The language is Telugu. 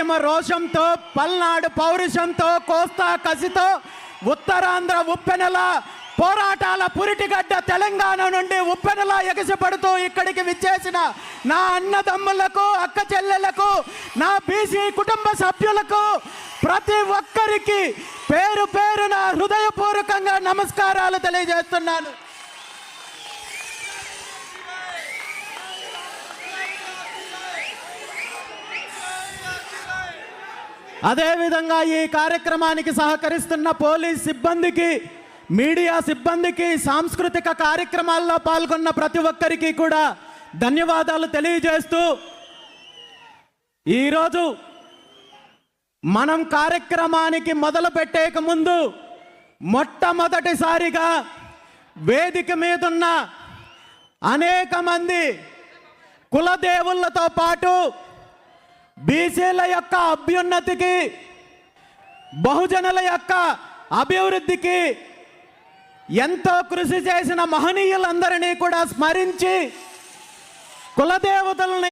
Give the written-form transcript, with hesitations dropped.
కోనసీమ రోషంతో, పల్నాడు పౌరుషంతో, కోస్తా కసితో, ఉత్తరాంధ్ర ఉప్పెనల పోరాటాల పురిటిగడ్డ తెలంగాణ నుండి ఉప్పెనలా ఎగసిపడుతూ ఇక్కడికి విచ్చేసిన నా అన్నదమ్ములకు, అక్క చెల్లెలకు, నా బీసీ కుటుంబ సభ్యులకు ప్రతి ఒక్కరికి పేరు పేరున హృదయపూర్వకంగా నమస్కారాలు తెలియజేస్తున్నాను. అదేవిధంగా ఈ కార్యక్రమానికి సహకరిస్తున్న పోలీస్ సిబ్బందికి, మీడియా సిబ్బందికి, సాంస్కృతిక కార్యక్రమాల్లో పాల్గొన్న ప్రతి ఒక్కరికి కూడా ధన్యవాదాలు తెలియజేస్తూ, ఈరోజు మనం కార్యక్రమానికి మొదలు పెట్టేక ముందు మొట్టమొదటిసారిగా వేదిక మీదున్న అనేక మంది కులదేవులతో పాటు బీసీల యొక్క అభ్యున్నతికి, బహుజనుల యొక్క అభివృద్ధికి ఎంతో కృషి చేసిన మహనీయులందరినీ కూడా స్మరించి కులదేవతలని